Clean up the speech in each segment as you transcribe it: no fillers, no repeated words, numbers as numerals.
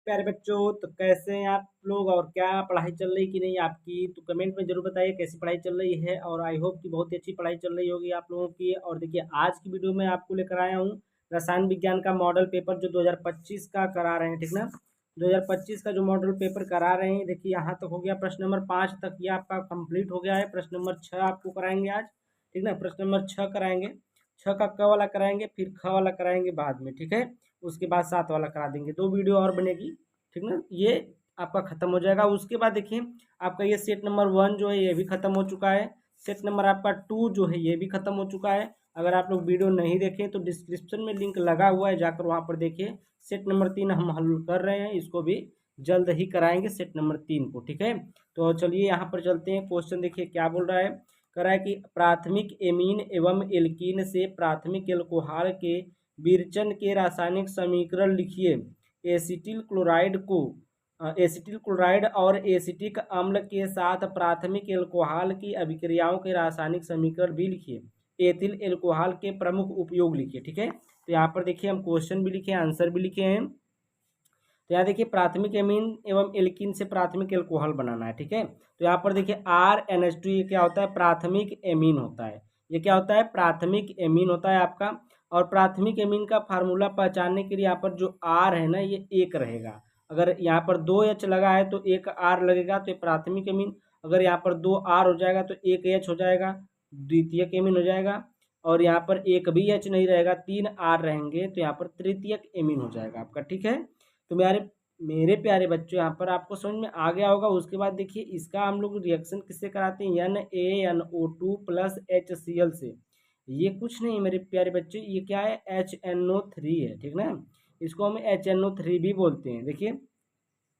प्यारे बच्चों, तो कैसे हैं आप लोग और क्या पढ़ाई चल रही कि नहीं आपकी? तो कमेंट में जरूर बताइए कैसी पढ़ाई चल रही है। और आई होप कि बहुत ही अच्छी पढ़ाई चल रही होगी आप लोगों की। और देखिए, आज की वीडियो में आपको लेकर आया हूँ रसायन विज्ञान का मॉडल पेपर जो 2025 का करा रहे हैं, ठीक ना। 2025 का जो मॉडल पेपर करा रहे हैं, देखिए यहाँ तक हो गया, प्रश्न नंबर 5 तक ये आपका कंप्लीट हो गया है। प्रश्न नंबर 6 आपको कराएंगे आज, ठीक ना। प्रश्न नंबर 6 कराएंगे, 6 का क वाला कराएंगे, फिर ख वाला कराएंगे बाद में, ठीक है। उसके बाद 7 वाला करा देंगे, 2 वीडियो और बनेगी, ठीक ना। ये आपका खत्म हो जाएगा। उसके बाद देखिए, आपका ये सेट नंबर 1 जो है ये भी खत्म हो चुका है। सेट नंबर आपका 2 जो है ये भी खत्म हो चुका है। अगर आप लोग वीडियो नहीं देखें तो डिस्क्रिप्शन में लिंक लगा हुआ है, जाकर वहां पर देखिए। सेट नंबर 3 हम हल कर रहे हैं, इसको भी जल्द ही कराएंगे सेट नंबर 3 को, ठीक है। तो चलिए यहाँ पर चलते हैं। क्वेश्चन देखिए क्या बोल रहा है। कह रहा है कि प्राथमिक एमीन एवं एल्कीन से प्राथमिक एल्कोहल के विरचन के रासायनिक समीकरण लिखिए। एसिटिल क्लोराइड को एसिटिल क्लोराइड और एसिटिक अम्ल के साथ प्राथमिक एल्कोहल की अभिक्रियाओं के रासायनिक समीकरण भी लिखिए। एथिल एल्कोहल के प्रमुख उपयोग लिखिए, ठीक है। तो यहाँ पर देखिए हम क्वेश्चन भी लिखे, आंसर भी लिखे हैं। तो यहाँ देखिए, प्राथमिक एमीन एवं एल्कीन से प्राथमिक एल्कोहल बनाना है, ठीक है। तो यहाँ पर देखिए RNH2 ये क्या होता है? प्राथमिक एमीन होता है। ये क्या होता है? प्राथमिक एमीन होता है आपका। और प्राथमिक एमीन का फार्मूला पहचानने के लिए यहाँ पर जो R है ना, ये एक रहेगा। अगर यहाँ पर 2H लगा है तो एक R लगेगा, तो ये प्राथमिक एमीन। अगर यहाँ पर 2R हो जाएगा तो एक H हो जाएगा, द्वितीयक एमीन हो जाएगा। और यहाँ पर एक भी H नहीं रहेगा, 3R रहेंगे, तो यहाँ पर तृतीयक एमीन हो जाएगा आपका, ठीक है। तो मेरे प्यारे बच्चों, यहाँ पर आपको समझ में आ गया होगा। उसके बाद देखिए, इसका हम लोग रिएक्शन किससे कराते हैं? NaNO2 प्लस HCl से। ये कुछ नहीं मेरे प्यारे बच्चों, ये क्या है? HNO3 है, ठीक ना। इसको हम HNO3 भी बोलते हैं। देखिए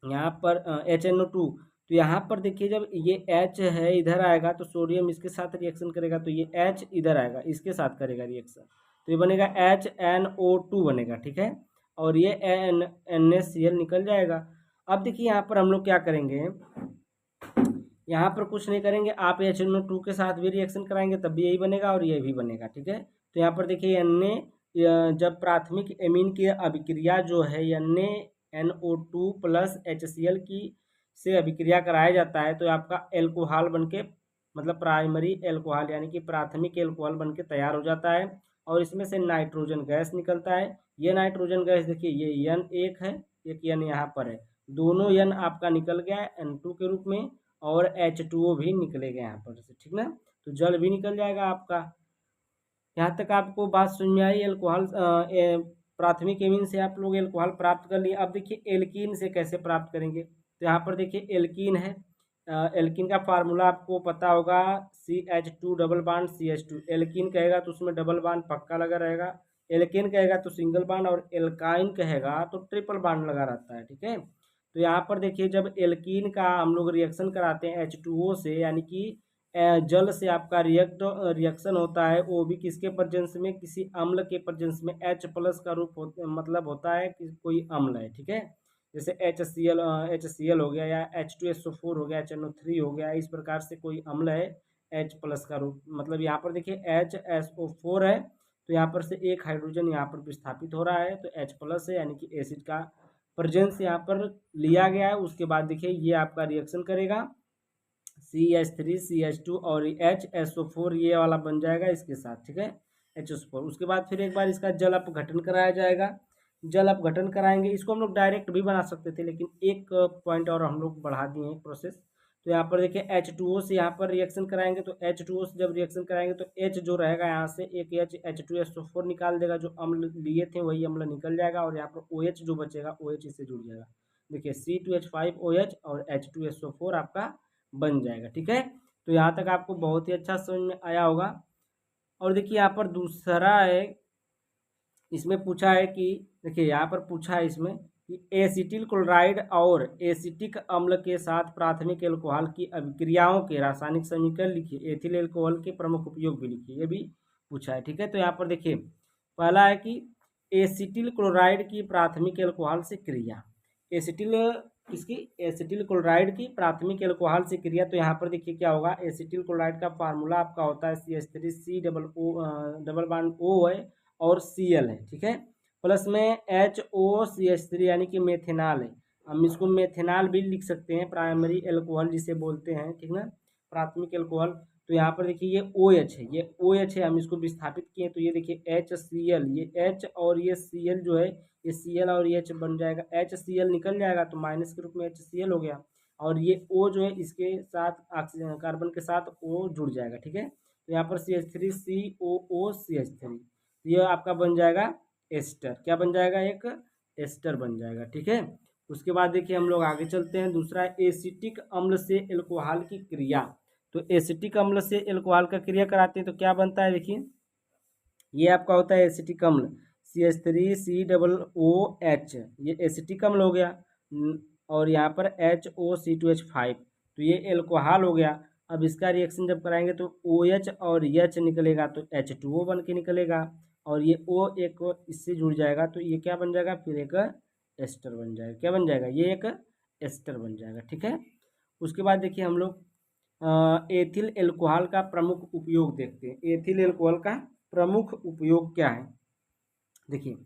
यहाँ पर HNO2, तो यहाँ पर देखिए, जब ये H है इधर आएगा तो सोडियम इसके साथ रिएक्शन करेगा, तो ये H इधर आएगा, इसके साथ करेगा रिएक्शन, तो ये बनेगा HNO2 बनेगा, ठीक है। और ये NaCl निकल जाएगा। अब देखिए यहाँ पर हम लोग क्या करेंगे, यहाँ पर कुछ नहीं करेंगे, आप HNO2 के साथ भी रिएक्शन कराएंगे तब भी यही बनेगा और ये भी बनेगा, ठीक है। तो यहाँ पर देखिए जब प्राथमिक एमीन की अभिक्रिया जो है NaNO2 प्लस HCl की से अभिक्रिया कराया जाता है, तो आपका एल्कोहल बनके, मतलब प्राइमरी एल्कोहल यानी कि प्राथमिक एल्कोहल बनके तैयार हो जाता है। और इसमें से नाइट्रोजन गैस निकलता है। ये नाइट्रोजन गैस देखिए, ये N1 है, एक N यहाँ पर है, दोनों N आपका निकल गया है N2 के रूप में। और H2O भी निकलेगा यहाँ पर से, ठीक ना। तो जल भी निकल जाएगा आपका। यहाँ तक आपको बात समझ में आई? एल्कोहल प्राथमिक एमीन से आप लोग एल्कोहल प्राप्त कर लिए। अब देखिए एल्कीन से कैसे प्राप्त करेंगे। तो यहाँ पर देखिए एल्कीन है, एल्कीन का फार्मूला आपको पता होगा, CH2 double bond CH2। Alkene कहेगा तो उसमें डबल बांड पक्का लगा रहेगा, एल्केन कहेगा तो सिंगल बांड, और एल्काइन कहेगा तो ट्रिपल बांड लगा रहता है, ठीक है। तो यहाँ पर देखिए, जब एल्कीन का हम लोग रिएक्शन कराते हैं H2O से, यानी कि जल से आपका रिएक्शन होता है, वो भी किसके प्रेजेंस में? किसी अम्ल के प्रेजेंस में। H+ का रूप मतलब होता है कि कोई अम्ल है, ठीक है। जैसे HCl हो गया, या H2SO4 हो गया, HNO3 हो गया, इस प्रकार से कोई अम्ल है H+ का रूप। मतलब यहाँ पर देखिए HSO4 है, तो यहाँ पर से एक हाइड्रोजन यहाँ पर विस्थापित हो रहा है, तो H+ है, यानी कि एसिड का प्रेजेंस यहाँ पर लिया गया है। उसके बाद देखिए ये आपका रिएक्शन करेगा, CH3 CH2 और HSO4 ये वाला बन जाएगा इसके साथ, ठीक है, HSO4। उसके बाद फिर एक बार इसका जल अपघटन कराया जाएगा। जल अपघटन कराएंगे, इसको हम लोग डायरेक्ट भी बना सकते थे, लेकिन एक पॉइंट और हम लोग बढ़ा दिए हैं प्रोसेस। तो यहाँ पर देखिए H2O से यहाँ पर रिएक्शन कराएंगे, तो H2O से जब रिएक्शन कराएंगे तो H जो रहेगा यहाँ से एक H2SO4 निकाल देगा, जो अम्ल लिए थे वही अम्ल निकल जाएगा, और यहाँ पर OH जो बचेगा OH इससे जुड़ जाएगा। देखिए C2H5OH और H2SO4 आपका बन जाएगा, ठीक है। तो यहाँ तक आपको बहुत ही अच्छा समझ में आया होगा। और देखिए यहाँ पर दूसरा है, इसमें पूछा है कि, देखिए यहाँ पर पूछा है इसमें कि एसिटिल क्लोराइड और एसिटिक अम्ल के साथ प्राथमिक एल्कोहल की अभिक्रियाओं के रासायनिक समीकरण लिखिए। एथिल एल्कोहल के प्रमुख उपयोग भी लिखिए, ये भी पूछा है, ठीक है। तो यहाँ पर देखिए पहला है कि एसिटिल क्लोराइड की प्राथमिक एल्कोहल से क्रिया। एसिटिल किसकी? एसिटिल क्लोराइड की प्राथमिक एल्कोहल से क्रिया। तो यहाँ पर देखिए क्या होगा, एसिटिल क्लोराइड का फार्मूला आपका होता है CH3 double double bond O है और Cl है, ठीक है। प्लस में HOCH3 यानी कि मेथेनॉल है। हम इसको मेथेनॉल भी लिख सकते हैं, प्राइमरी एल्कोहल जिसे बोलते हैं, ठीक ना, प्राथमिक एल्कोहल। तो यहाँ पर देखिए ये ओ एच है, ये ओ एच है, हम इसको विस्थापित किए तो ये देखिए एच सी एल, ये एच और ये सी एल जो है, ये सी एल और ये एच बन जाएगा, एच सी एल निकल जाएगा तो माइनस के रूप में एच सी एल हो गया, और ये ओ जो है इसके साथ ऑक्सीजन कार्बन के साथ ओ जुड़ जाएगा, ठीक है। तो यहाँ पर सी एच थ्री सी ओ ओ सी एच थ्री, ये आपका बन जाएगा एस्टर, क्या बन जाएगा, एक एस्टर बन जाएगा, ठीक है। उसके बाद देखिए हम लोग आगे चलते हैं, दूसरा एसिटिक अम्ल से एल्कोहल की क्रिया। तो एसिटिक अम्ल से एल्कोहल का क्रिया कराते हैं तो क्या बनता है, देखिए ये आपका होता है एसिटिक अम्ल, C H three C double O H, ये एसिटिक अम्ल हो गया। और यहाँ पर H O C two H five, तो ये एल्कोहल हो गया। अब इसका रिएक्शन जब कराएंगे तो ओ एच और एच निकलेगा तो एच टू ओ बन के निकलेगा, और ये ओ एक इससे जुड़ जाएगा तो ये क्या बन जाएगा, फिर एक एस्टर बन जाएगा, क्या बन जाएगा, ये एक एस्टर बन जाएगा, ठीक है। उसके बाद देखिए हम लोग एथिल एल्कोहल का प्रमुख उपयोग देखते हैं। एथिल एल्कोहल का प्रमुख उपयोग क्या है, देखिए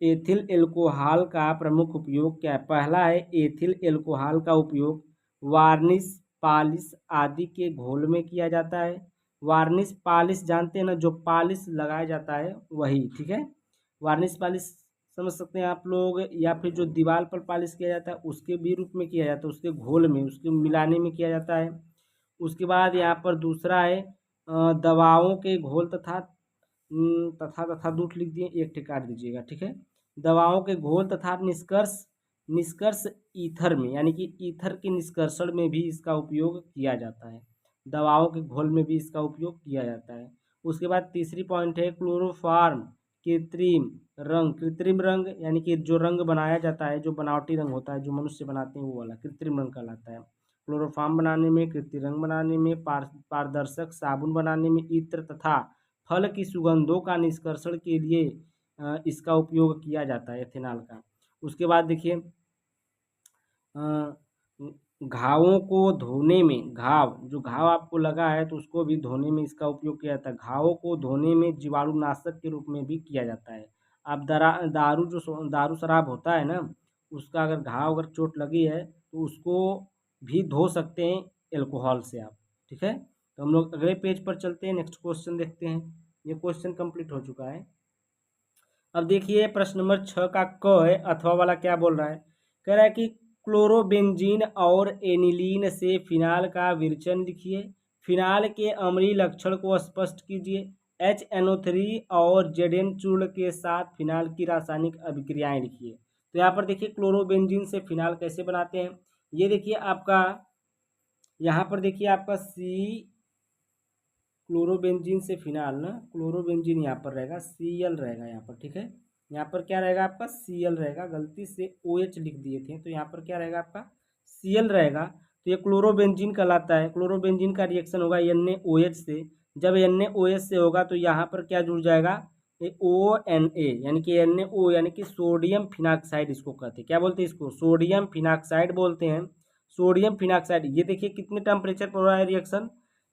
एथिल एल्कोहल का प्रमुख उपयोग क्या है। पहला है एथिल एल्कोहल का उपयोग वार्निश, पॉलिश आदि के घोल में किया जाता है। वार्निश पॉलिश जानते हैं ना, जो पॉलिश लगाया जाता है वही, ठीक है। वार्निश पॉलिश समझ सकते हैं आप लोग, या फिर जो दीवार पर पॉलिश किया जाता है उसके भी रूप में किया जाता है, उसके घोल में, उसके मिलाने में किया जाता है। उसके बाद यहाँ पर दूसरा है दवाओं के घोल तथा तथा तथा दूठ लिख दिए, एक टिक काट दीजिएगा, ठीक है। दवाओं के घोल तथा निष्कर्ष, निष्कर्ष ईथर में, यानी कि ईथर के निष्कर्षण में भी इसका उपयोग किया जाता है, दवाओं के घोल में भी इसका उपयोग किया जाता है। उसके बाद तीसरी पॉइंट है क्लोरोफार्म, कृत्रिम रंग, कृत्रिम रंग यानी कि जो रंग बनाया जाता है, जो बनावटी रंग होता है जो मनुष्य बनाते हैं वो वाला कृत्रिम रंग कहलाता है। क्लोरोफार्म बनाने में, कृत्रिम रंग बनाने में, पारदर्शक साबुन बनाने में, इत्र तथा फल की सुगंधों का निष्कर्षण के लिए इसका उपयोग किया जाता है एथेनॉल का। उसके बाद देखिए घावों को धोने में, घाव जो घाव आपको लगा है तो उसको भी धोने में इसका उपयोग किया जाता है। घावों को धोने में जीवाणुनाशक के रूप में भी किया जाता है। अब दारू शराब होता है ना, उसका अगर घाव अगर चोट लगी है तो उसको भी धो सकते हैं एल्कोहल से आप, ठीक है। तो हम लोग अगले पेज पर चलते हैं, नेक्स्ट क्वेश्चन देखते हैं। ये क्वेश्चन कंप्लीट हो चुका है। अब देखिए प्रश्न नंबर 6 का क है, अथवा वाला क्या बोल रहा है, कह रहा है कि क्लोरोबेंजीन और एनिलीन से फिनाल का विरचन लिखिए, फिनाल के अम्लीय लक्षण को स्पष्ट कीजिए, HNO3 और जेडेन चूर्ण के साथ फिनाल की रासायनिक अभिक्रियाएं लिखिए। तो यहाँ पर देखिए क्लोरोबेंजीन से फिनाल कैसे बनाते हैं, ये देखिए आपका यहाँ पर देखिए आपका क्लोरोबेंजीन से फिनाल ना, क्लोरोबेंजीन यहाँ पर रहेगा, Cl रहेगा यहाँ पर, ठीक है। यहाँ पर क्या रहेगा आपका Cl रहेगा, गलती से OH लिख दिए थे तो यहाँ पर क्या रहेगा आपका Cl रहेगा। तो ये क्लोरोबेंजीन कहलाता है। क्लोरोबेंजीन का रिएक्शन होगा NaOH से, जब NaOH से होगा तो यहाँ पर क्या जुड़ जाएगा, ये ONa, यानी कि NaO यानी कि सोडियम फिनाक्साइड इसको कहते हैं, क्या बोलते हैं इसको, सोडियम फिनाक्साइड बोलते हैं। सोडियम फिनाक्साइड, ये देखिए कितने टेम्परेचर पर हो रहा है रिएक्शन,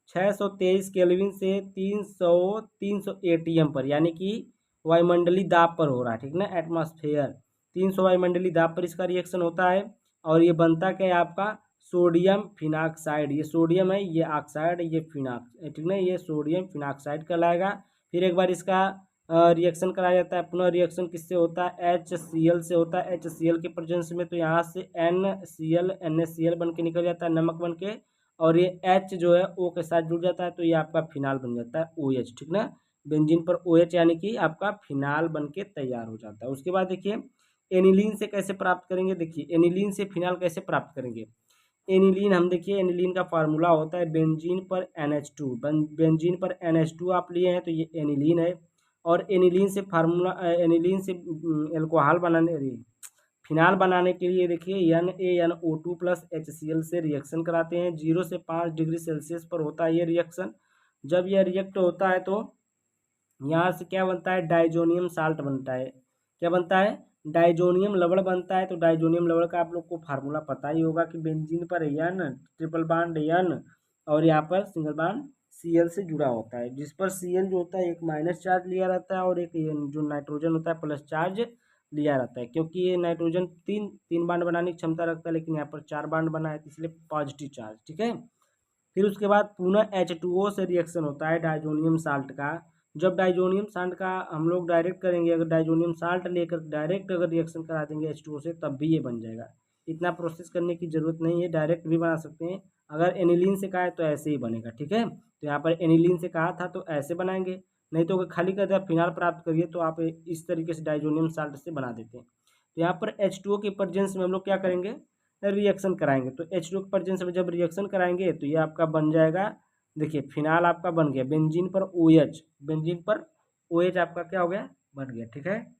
623 केल्विन से 300 ATM पर, यानी कि वायुमंडलीय दाब पर हो रहा है, ठीक ना, एटमॉस्फेयर 300 वायुमंडलीय दाब पर इसका रिएक्शन होता है। और ये बनता क्या है आपका सोडियम फिनाक्साइड, ये सोडियम है, ये ऑक्साइड, ये फिनाक्स, ठीक ना, ये सोडियम फिनाक्साइड कहलाएगा। फिर एक बार इसका रिएक्शन कराया जाता है, पुनः रिएक्शन किससे होता है, HCl से होता है, HCl के प्रेजेंस में, तो यहाँ से NCl NaCl बन के निकल जाता है, नमक बन के, और ये H जो है O के साथ जुड़ जाता है तो ये आपका फिनाल बन जाता है OH, ठीक ना, बेंजीन पर OH यानी कि आपका फिनाल बन के तैयार हो जाता है। उसके बाद देखिए एनिलीन से कैसे प्राप्त करेंगे, देखिए एनिलीन से फिनाल कैसे प्राप्त करेंगे। एनिलीन हम देखिए एनिलीन का फार्मूला होता है बेंजीन पर NH2, बेंजीन पर NH2 आप लिए हैं तो ये एनिलीन है। और एनिलीन से फार्मूला, एनिलीन से एल्कोहल बनाने, फिनाल बनाने के लिए देखिए NaNO2 प्लस HCl से रिएक्शन कराते हैं। 0 से 5 डिग्री सेल्सियस पर होता है ये रिएक्शन। जब यह रिएक्ट होता है तो यहाँ से क्या बनता है, डाइजोनियम साल्ट बनता है, क्या बनता है, डाइजोनियम लवण बनता है। तो डाइजोनियम लवण का आप लोग को फार्मूला पता ही होगा कि बेंजीन पर N, ट्रिपल बांड N, और यहाँ पर सिंगल बांड Cl से जुड़ा होता है, जिस पर Cl जो होता है एक माइनस चार्ज लिया रहता है और एक जो नाइट्रोजन होता है प्लस चार्ज लिया रहता है, क्योंकि ये नाइट्रोजन तीन तीन बांड बनाने की क्षमता रखता है, लेकिन यहाँ पर 4 बांड बना है, तो इसलिए पॉजिटिव चार्ज। ठीक है, फिर उसके बाद पुनः H2O से रिएक्शन होता है डाइजोनियम साल्ट का। जब डाइजोनियम साल्ट का हम लोग डायरेक्ट करेंगे, अगर डाइजोनियम साल्ट लेकर डायरेक्ट अगर रिएक्शन करा देंगे H2O से, तब भी ये बन जाएगा। इतना प्रोसेस करने की ज़रूरत नहीं है, डायरेक्ट भी बना सकते हैं। अगर एनिलीन से कहा है तो ऐसे ही बनेगा। ठीक है, तो यहाँ पर एनिलीन से कहा था तो ऐसे बनाएंगे, नहीं तो अगर खाली कर दिया फिनाल प्राप्त करिए तो आप इस तरीके से डाइजोनियम साल्ट से बना देते हैं। तो यहाँ पर H2O के प्रेजेंस में हम लोग क्या करेंगे, रिएक्शन कराएंगे। तो H2O के प्रेजेंस में जब रिएक्शन कराएंगे तो ये आपका बन जाएगा, देखिए फिनाल आपका बन गया, बेंजीन पर OH, बेंजीन पर OH आपका क्या हो गया, बन गया। ठीक है,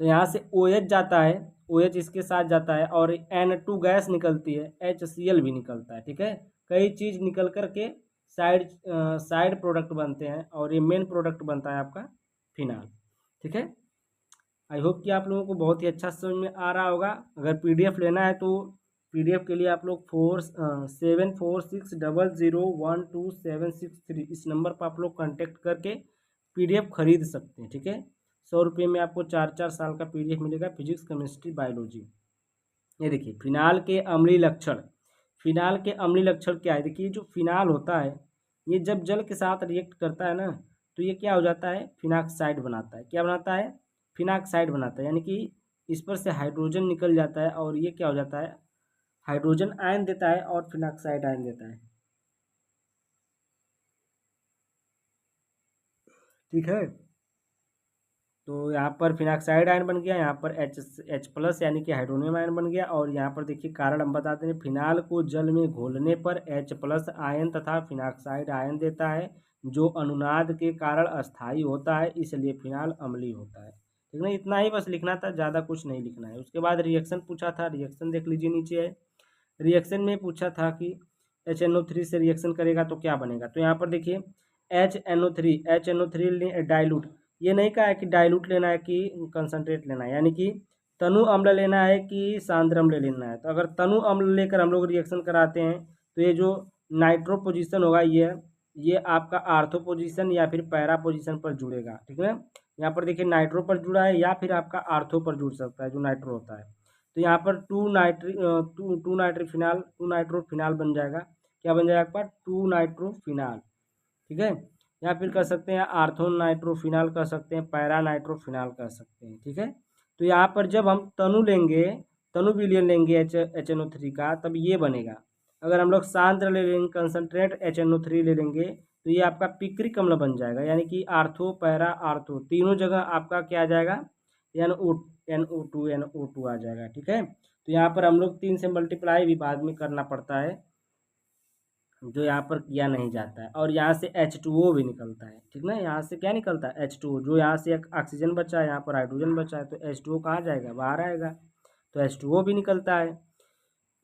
तो यहाँ से OH जाता है, OH इसके साथ जाता है और N2 गैस निकलती है, HCl भी निकलता है। ठीक है, कई चीज़ निकल कर के साइड प्रोडक्ट बनते हैं और ये मेन प्रोडक्ट बनता है आपका फिनाल। ठीक है, आई होप कि आप लोगों को बहुत ही अच्छा समझ में आ रहा होगा। अगर PDF लेना है तो PDF के लिए आप लोग 7460012763 इस नंबर पर आप लोग कांटेक्ट करके PDF खरीद सकते हैं। ठीक है, 100 रुपये में आपको 4 4 साल का PDF मिलेगा, फिजिक्स केमिस्ट्री बायोलॉजी। ये देखिए फिनाल के अम्लीय लक्षण, फिनाल के अम्लीय लक्षण क्या है, देखिए जो फिनाल होता है ये जब जल के साथ रिएक्ट करता है ना, तो ये क्या हो जाता है, फिनाक्साइड बनाता है। क्या बनाता है, फिनाक्साइड बनाता है, यानी कि इस पर से हाइड्रोजन निकल जाता है और ये क्या हो जाता है, हाइड्रोजन आयन देता है और फिनाक्साइड आयन देता है। ठीक है, तो यहाँ पर फिनाक्साइड आयन बन गया, यहाँ पर H+ यानी कि हाइड्रोनियम आयन बन गया। और यहाँ पर देखिए कारण हम बताते हैं, फिनाल को जल में घोलने पर H+ आयन तथा फिनाक्साइड आयन देता है, जो अनुनाद के कारण अस्थायी होता है, इसलिए फिनाल अम्लीय होता है। ठीक है, इतना ही बस लिखना था, ज़्यादा कुछ नहीं लिखना है। उसके बाद रिएक्शन पूछा था, रिएक्शन देख लीजिए नीचे है। रिएक्शन में पूछा था कि HNO3 से रिएक्शन करेगा तो क्या बनेगा, तो यहाँ पर देखिए HNO3 डाइल्यूट, ये नहीं कहा है कि डाइल्यूट लेना है कि कंसनट्रेट लेना है, यानी कि तनु अम्ल लेना है कि सांद्र अम्ल लेना है। तो अगर तनु अम्ल लेकर हम लोग रिएक्शन कराते हैं तो ये जो नाइट्रो पोजीशन होगा ये आपका आर्थो पोजीशन या फिर पैरा पोजीशन पर जुड़ेगा। ठीक है, यहाँ पर देखिए नाइट्रो पर जुड़ा है या फिर आपका आर्थो पर जुड़ सकता है, जो नाइट्रो होता है। तो यहाँ पर टू नाइट्रोफिनाल बन जाएगा। क्या बन जाएगा आपका, 2 नाइट्रोफिनाल। ठीक है, या फिर कर सकते हैं आर्थो नाइट्रोफिनाल, कर सकते हैं पैरा नाइट्रोफिनाल, कर सकते हैं। ठीक है, तो यहाँ पर जब हम तनु लेंगे, तनु विलयन लेंगे HNO3 का, तब ये बनेगा। अगर हम लोग सांद्र ले लेंगे, कंसनट्रेट HNO3 ले लेंगे, तो ये आपका पिक्रिक अम्ल बन जाएगा, यानी कि आर्थो पैरा आर्थो तीनों जगह आपका क्या आ जाएगा, NO2 आ जाएगा। ठीक है, तो यहाँ पर हम लोग 3 से मल्टीप्लाई भी बाद में करना पड़ता है, जो यहाँ पर किया नहीं जाता है। और यहाँ से H2O भी निकलता है। ठीक ना, यहाँ से क्या निकलता है, H2O, जो यहाँ से एक ऑक्सीजन बचा है, यहाँ पर हाइड्रोजन बचा है, तो H2O कहाँ जाएगा, बाहर आएगा, तो H2O भी निकलता है।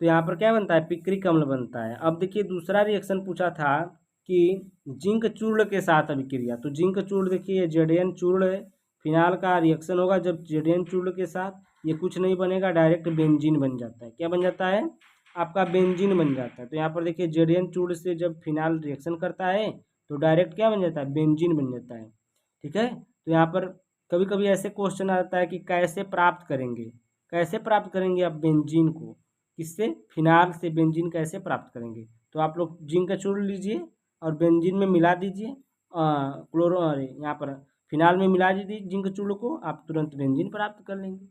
तो यहाँ पर क्या बनता है, पिक्रिक अम्ल बनता है। अब देखिए दूसरा रिएक्शन पूछा था कि जिंक चूर्ण के साथ अभिक्रिया, तो जिंक चूर्ण देखिए Zn चूर्ण है, फिनाल का रिएक्शन होगा जब Zn चूर्ण के साथ, ये कुछ नहीं बनेगा, डायरेक्ट बेंजीन बन जाता है। क्या बन जाता है, आपका बेंजीन बन जाता है। तो यहाँ पर देखिए Zn चूर्ण से जब फिनाल रिएक्शन करता है तो डायरेक्ट क्या बन जाता है, बेंजीन बन जाता है। ठीक है, तो यहाँ पर कभी कभी ऐसे क्वेश्चन आता है कि कैसे प्राप्त करेंगे, कैसे प्राप्त करेंगे आप बेंजीन को, किससे, फिनाल से बेंजीन कैसे प्राप्त करेंगे। तो आप लोग जिंक का चूर्ण लीजिए और बेंजीन में मिला दीजिए, क्लोरो, अरे यहाँ पर फिनाल में मिला दीजिए जिंक चूर्ण को, आप तुरंत बेंजीन प्राप्त कर लेंगे।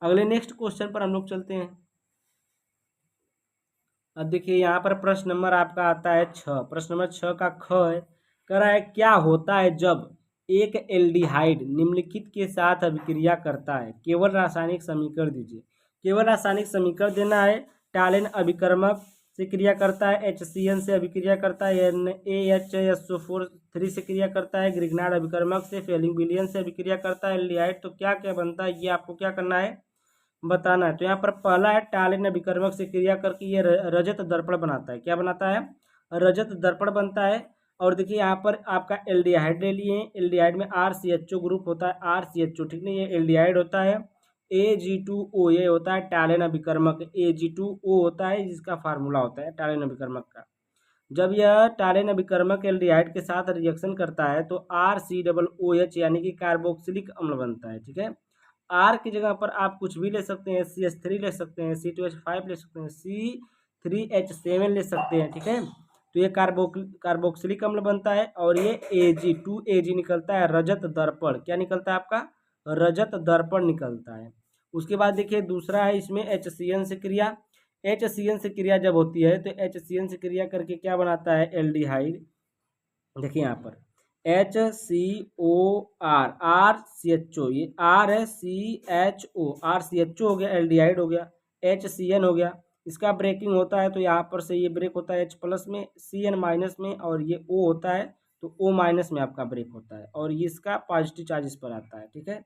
अगले नेक्स्ट क्वेश्चन पर हम लोग चलते हैं। अब देखिए यहाँ पर प्रश्न नंबर आपका आता है 6, प्रश्न नंबर 6 का ख है, कह रहा है क्या होता है जब एक एल्डिहाइड निम्नलिखित के साथ अभिक्रिया करता है, केवल रासायनिक समीकरण दीजिए। केवल रासायनिक समीकरण देना है। टालेन अभिकर्मक से क्रिया करता है, HCN से अभिक्रिया करता है, NaHSO4 से क्रिया करता है, ग्रिग्नार्ड अभिकर्मक से, फेलिंग विलियन से अभिक्रिया करता है एल्डिहाइड। तो क्या क्या बनता है ये आपको क्या करना है, बताना है। तो यहाँ पर पहला है टालेन अभिकर्मक से क्रिया करके ये रजत दर्पण बनाता है। क्या बनाता है, रजत दर्पण बनता है। और देखिए यहाँ पर आपका एल्डिहाइड ले लिए हैं, एल्डिहाइड में RCHO ग्रुप होता है, RCHO, ठीक नहीं, ये एल्डिहाइड होता है। Ag2O ये होता है टालेन अभिकर्मक, Ag2O होता है जिसका फार्मूला होता है टालेन अभिकर्मक का। जब यह टालेन अभिकर्मक एल्डिहाइड के साथ रिएक्शन करता है तो RCOOH यानी कि कार्बोक्सिलिक अम्ल बनता है। ठीक है, आर की जगह पर आप कुछ भी ले सकते हैं, CH3 ले सकते हैं, C2H5 ले सकते हैं, C3H7 ले सकते हैं, ठीक है। तो ये कार्बोक्सिलिक अम्ल बनता है और ये Ag2Ag निकलता है, रजत दर्पण। क्या निकलता है आपका? रजत दर्पण निकलता है। उसके बाद देखिए दूसरा है इसमें HCN से क्रिया। HCN से क्रिया जब होती है तो HCN से क्रिया करके क्या बनाता है? एल्डिहाइड। देखिए यहाँ पर HCOR, RCHO, ये R है, CHO, RCHO हो गया, एल्डिहाइड हो गया, HCN हो गया। इसका ब्रेकिंग होता है तो यहाँ पर से ये ब्रेक होता है H प्लस में, CN माइनस में, और ये O होता है तो O माइनस में आपका ब्रेक होता है, और ये इसका पॉजिटिव चार्ज इस पर आता है, ठीक है।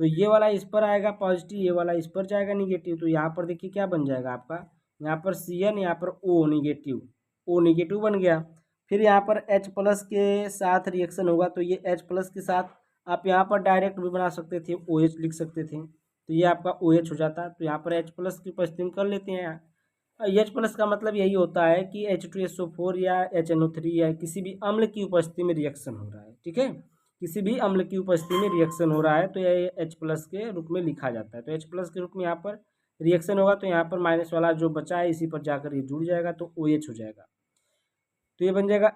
तो ये वाला इस पर आएगा पॉजिटिव, ये वाला इस पर जाएगा निगेटिव। तो यहाँ पर देखिए क्या बन जाएगा आपका, यहाँ पर CN, यहाँ पर O निगेटिव बन गया। फिर यहाँ पर H प्लस के साथ रिएक्शन होगा तो ये H प्लस के साथ आप यहाँ पर डायरेक्ट भी बना सकते थे, OH लिख सकते थे, तो ये आपका OH हो जाता। तो यहाँ पर H प्लस की उपस्थिति में कर लेते हैं। H प्लस का मतलब यही होता है कि H2SO4 या HNO3 या किसी भी अम्ल की उपस्थिति में रिएक्शन हो रहा है, ठीक है। किसी भी अम्ल की उपस्थिति में रिएक्शन हो रहा है तो ये H प्लस के रूप में लिखा जाता है। तो H प्लस के रूप में यहाँ पर रिएक्शन होगा तो यहाँ पर माइनस वाला जो बचा है इसी पर जाकर ये जुड़ जाएगा तो OH हो जाएगा। तो ये बन जाएगा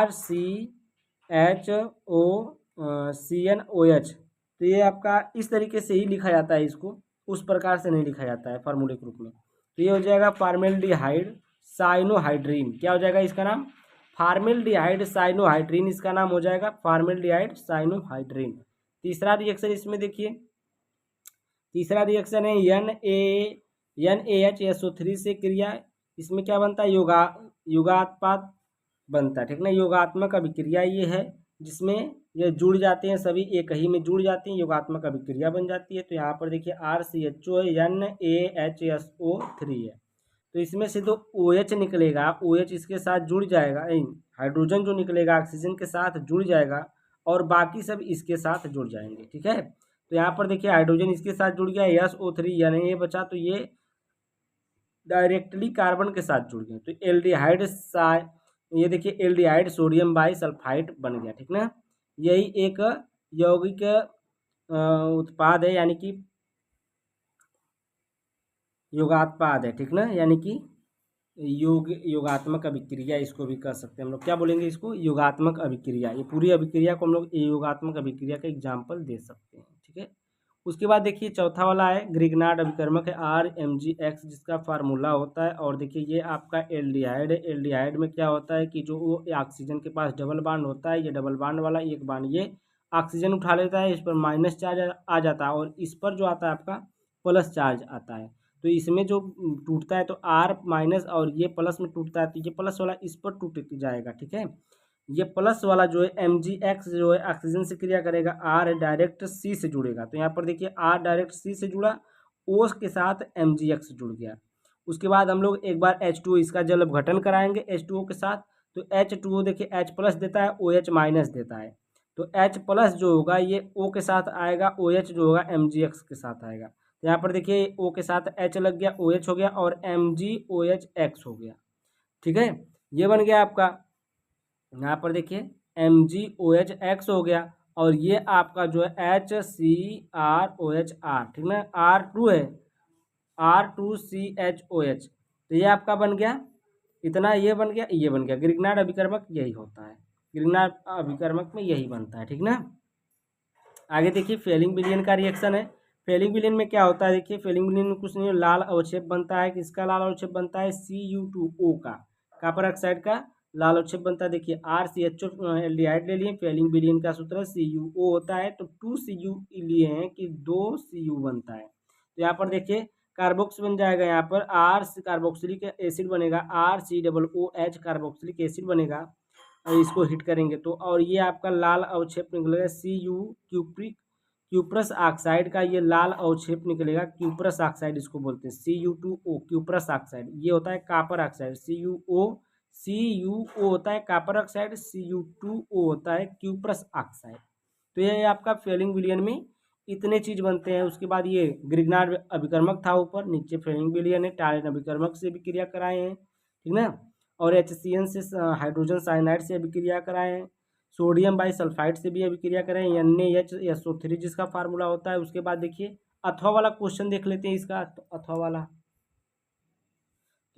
RCHOCnOH। तो ये आपका इस तरीके से ही लिखा जाता है, इसको उस प्रकार से नहीं लिखा जाता है फार्मूले के रूप में। तो ये हो जाएगा फॉर्मेल्डिहाइड साइनोहाइड्रीन। क्या हो जाएगा इसका नाम? फॉर्मेल्डिहाइड साइनोहाइड्रीन इसका नाम हो जाएगा, फॉर्मेल्डिहाइड साइनोहाइड्रीन। तीसरा रिएक्शन इसमें देखिए, तीसरा रिएक्शन है NaHSO3 से क्रिया। इसमें क्या बनता है? योगात्मक बनता है, ठीक ना। योगात्मक अभिक्रिया ये है जिसमें ये जुड़ जाते हैं, सभी एक ही में जुड़ जाते हैं, योगात्मक अभिक्रिया बन जाती है। तो यहाँ पर देखिए RCHO है, NaHSO3 है। तो इसमें से तो OH निकलेगा, OH इसके साथ जुड़ जाएगा, हाइड्रोजन जो निकलेगा ऑक्सीजन के साथ जुड़ जाएगा और बाकी सब इसके साथ जुड़ जाएंगे, ठीक है। तो यहाँ पर देखिए हाइड्रोजन इसके साथ जुड़ गया, SO3 यानी ये बचा, तो ये डायरेक्टली कार्बन के साथ जुड़ गए तो एल्डिहाइड ये देखिए एल्डिहाइड सोडियम बाइसल्फाइड बन गया, ठीक ना। यही एक यौगिक उत्पाद है, यानी कि योगात्पाद है, ठीक ना। यानी कि योगात्मक अभिक्रिया इसको भी कर सकते हैं हम लोग। क्या बोलेंगे इसको? योगात्मक अभिक्रिया। ये पूरी अभिक्रिया को हम लोग योगात्मक अभिक्रिया का एग्जाम्पल दे सकते हैं, ठीक है। उसके बाद देखिए चौथा वाला है ग्रिग्नार्ड अभिकर्मक है RMgX, जिसका फार्मूला होता है। और देखिए ये आपका एल्डिहाइड है। एल्डिहाइड में क्या होता है कि जो वो ऑक्सीजन के पास डबल बांड होता है, ये डबल बांड वाला एक बांड ये ऑक्सीजन उठा लेता है, इस पर माइनस चार्ज आ जाता है और इस पर जो आता है आपका प्लस चार्ज आता है। तो इसमें जो टूटता है तो R माइनस और ये प्लस में टूटता है तो ये प्लस वाला इस पर टूट जाएगा, ठीक है। ये प्लस वाला जो है MgX जो है ऑक्सीजन से क्रिया करेगा, R डायरेक्ट C से जुड़ेगा। तो यहाँ पर देखिए R डायरेक्ट C से जुड़ा, O के साथ MgX जुड़ गया। उसके बाद हम लोग एक बार H2O इसका जल अपघटन कराएंगे H2O के साथ। तो H2O देखिए H प्लस देता है, OH माइनस देता है। तो H प्लस जो होगा ये O के साथ आएगा, OH जो होगा MgX के साथ आएगा। तो यहाँ पर देखिए O के साथ H लग गया, OH हो गया और MgOHX हो गया, ठीक है। ये बन गया आपका, यहाँ पर देखिए MgOHX हो गया और ये आपका जो है HCrOHR, ठीक ना। R2 है, R2CHOH। तो ये आपका बन गया, इतना ये बन गया, ये बन गया। ग्रिग्नार्ड अभिकर्मक यही होता है, ग्रिग्नार्ड अभिकर्मक में यही बनता है, ठीक ना। आगे देखिए फेलिंग विलयन का रिएक्शन है। फेलिंग विलयन में क्या होता है? देखिए फेलिंग विलयन में कुछ नहीं, लाल अवक्षेप बनता है। किसका लाल अवक्षेप बनता है? Cu2O का, कॉपर ऑक्साइड का लाल अवक्षेप बनता है। देखिए RCHO एल्डिहाइड ले लिए, फेलिंग विलयन का सूत्र CuO होता है, तो 2 Cu लिए हैं कि 2 Cu बनता है। तो यहाँ पर देखिए कार्बोक्स बन जाएगा, यहाँ पर R कार्बोक्सिलिक एसिड बनेगा, RCOOH कार्बोक्सिलिक एसिड बनेगा, इसको हिट करेंगे तो, और ये आपका लाल अवक्षेप निकलेगा क्यूप्रस ऑक्साइड का, ये लाल अवक्षेप निकलेगा, क्यूप्रस ऑक्साइड इसको बोलते हैं, Cu2O क्यूप्रस ऑक्साइड। ये होता है कॉपर ऑक्साइड, CuO होता है कॉपर ऑक्साइड, Cu2O होता है क्यूप्रस ऑक्साइड। तो ये आपका फेलिंग विलयन में इतने चीज बनते हैं। उसके बाद ये ग्रिग्नार्ड अभिकर्मक था ऊपर, नीचे फेलिंग विलयन है, टालिन अभिकर्मक से भी क्रिया कराए हैं, ठीक ना। और HCN से हाइड्रोजन साइनाइड से अभिक्रिया कराए हैं। सोडियम बाइसल्फाइड से भी अभिक्रिया करें NaHSO3 जिसका फार्मूला होता है। उसके बाद देखिए अथवा वाला क्वेश्चन देख लेते हैं इसका, तो अथवा वाला,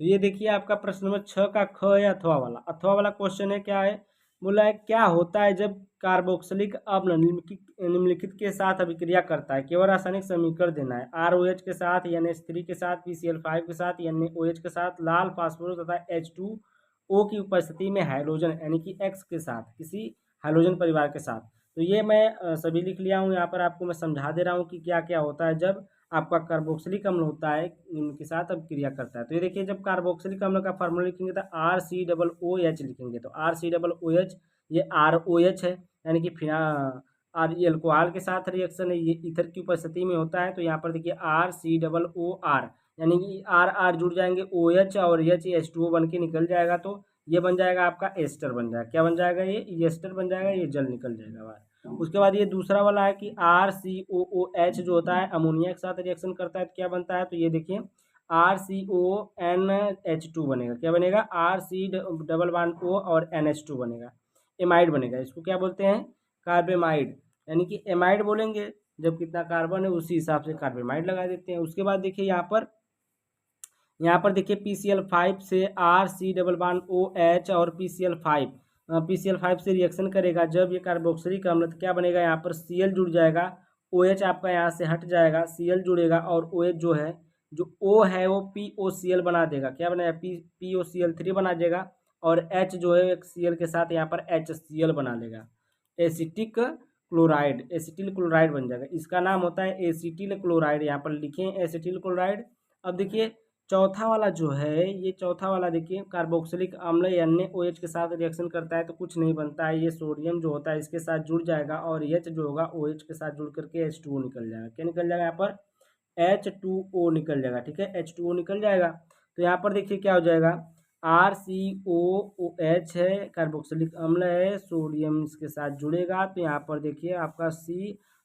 तो ये देखिए आपका प्रश्न नंबर 6 का ख है अथवा वाला। अथवा वाला क्वेश्चन है, क्या है, बोला है क्या होता है जब कार्बोक्सिलिक अम्ल निम्नलिखित के साथ अभिक्रिया करता है। केवल रासायनिक समीकरण देना है। ROH के साथ, NH3 के साथ, PCl5 के साथ, NaOH के साथ, लाल फास्फोरस तथा H2O की उपस्थिति में हाइड्रोजन यानी कि X के साथ, किसी हाइड्रोजन परिवार के साथ। तो ये मैं सभी लिख लिया हूँ, यहाँ पर आपको मैं समझा दे रहा हूँ कि क्या क्या होता है जब आपका कार्बोक्सिलिक अम्ल होता है इनके साथ अभिक्रिया करता है। तो ये देखिए जब कार्बोक्सिलिक अम्ल का फार्मूला लिखेंगे तो RCOOH लिखेंगे, तो RCOOH ये ROH है, यानी कि और ये अल्कोहल के साथ रिएक्शन है, ये ईथर की उपस्थिति में होता है। तो यहाँ पर देखिए RCOOR यानी कि R जुड़ जाएंगे OH और H2O बन के निकल जाएगा, तो ये बन जाएगा आपका एस्टर बन जाएगा। क्या बन जाएगा, ये एस्टर बन जाएगा, ये जल निकल जाएगा बाहर। उसके बाद ये दूसरा वाला है कि RCOOH जो होता है अमोनिया के साथ रिएक्शन करता है, तो क्या बनता है, तो ये देखिए RCONH2 बनेगा। क्या बनेगा, RC डबल बॉन्ड O और NH2 बनेगा, एमाइड बनेगा। इसको क्या बोलते हैं, कार्बेमाइड, यानी कि एमाइड बोलेंगे जब कितना कार्बन है उसी हिसाब से कार्बेमाइड लगा देते हैं। उसके बाद देखिए यहाँ पर देखिए PCl5 से RC डबल बॉन्ड OH और PCl5 से रिएक्शन करेगा जब ये कार्बोक्सिलिक अम्ल, तो क्या बनेगा, यहाँ पर Cl जुड़ जाएगा, OH आपका यहाँ से हट जाएगा, Cl जुड़ेगा और OH जो है, जो O है वो POCl बना देगा। क्या बनाएगा, POCl3 बना देगा, और H जो है Cl के साथ यहाँ पर HCl बना लेगा, एसिटिल क्लोराइड बन जाएगा। इसका नाम होता है एसिटिल क्लोराइड, यहाँ पर लिखें एसिटिल क्लोराइड। अब देखिए चौथा वाला जो है, ये चौथा वाला देखिए कार्बोक्सिलिक अम्ल NaOH के साथ रिएक्शन करता है तो कुछ नहीं बनता है, ये सोडियम जो होता है इसके साथ जुड़ जाएगा और H जो होगा OH के साथ जुड़ करके H2O निकल जाएगा। क्या निकल जाएगा, यहाँ पर H2O निकल जाएगा। ठीक है, H2O निकल जाएगा। तो यहाँ पर देखिए क्या हो जाएगा, RCOOH है, कार्बोक्सिलिक अम्ल है, सोडियम इसके साथ जुड़ेगा, तो यहाँ पर देखिए आपका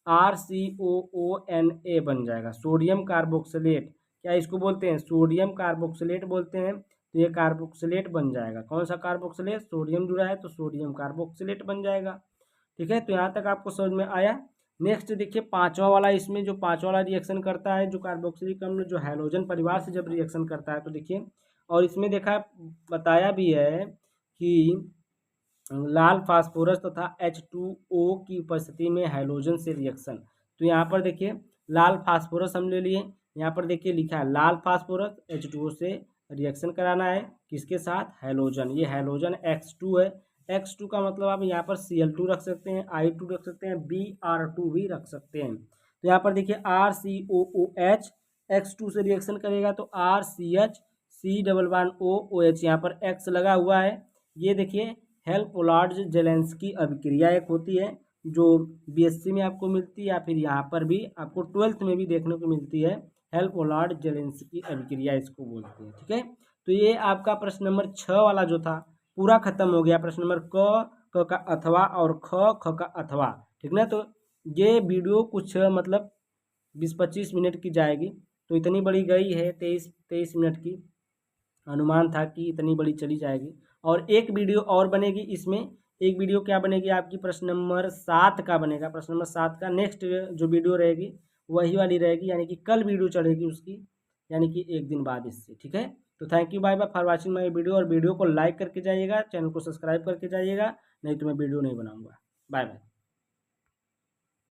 RCOONA बन जाएगा, सोडियम कार्बोक्सिलेट। क्या इसको बोलते हैं, सोडियम कार्बोक्सिलेट बोलते हैं। तो ये कार्बोक्सिलेट बन जाएगा। कौन सा कार्बोक्सिलेट, सोडियम जुड़ा है तो सोडियम कार्बोक्सिलेट बन जाएगा। ठीक है, तो यहाँ तक आपको समझ में आया। नेक्स्ट देखिए पांचवा वाला, इसमें जो पांचवा वाला रिएक्शन करता है, जो कार्बोक्सिलिक अम्ल जो हैलोजन परिवार से जब रिएक्शन करता है, तो देखिए, और इसमें देखा बताया भी है कि लाल फास्फोरस तथा H2O की उपस्थिति में हैलोजन से रिएक्शन। तो यहाँ पर देखिए लाल फास्फोरस हम ले लिए, यहाँ पर देखिए लिखा है लाल फास्फोरस H2O से रिएक्शन कराना है, किसके साथ, हैलोजन। ये हैलोजन X2 है, X2 का मतलब आप यहाँ पर Cl2 रख सकते हैं, I2 रख सकते हैं, Br2 भी रख सकते हैं। तो यहाँ पर देखिए RCOOH X2 से रिएक्शन करेगा तो RCH C double bond OOH, यहाँ पर X लगा हुआ है। ये देखिए हेल्पोलार्ड जेलेंस्की अभिक्रिया एक होती है जो BSc में आपको मिलती है, या फिर यहाँ पर भी आपको 12th में भी देखने को मिलती है। हेल्पोलार्ड जेलेंस्की अभिक्रिया इसको बोलते हैं। ठीक है, तो ये आपका प्रश्न नंबर 6 वाला जो था पूरा खत्म हो गया। प्रश्न नंबर क का अथवा और ख का अथवा। ठीक ना, तो ये वीडियो कुछ मतलब 20-25 मिनट की जाएगी, तो इतनी बड़ी गई है, 23 मिनट की अनुमान था कि इतनी बड़ी चली जाएगी। और एक वीडियो और बनेगी इसमें, एक वीडियो क्या बनेगी आपकी, प्रश्न नंबर 7 का बनेगा। प्रश्न नंबर 7 का नेक्स्ट जो वीडियो रहेगी वही वाली रहेगी, यानी कि कल वीडियो चढ़ेगी उसकी, यानी कि एक दिन बाद इससे। ठीक है, तो thank you, bye bye for watching my video. और वीडियो को लाइक करके जाइएगा, चैनल को सब्सक्राइब करके जाइएगा, नहीं तो मैं वीडियो नहीं बनाऊंगा। Bye bye.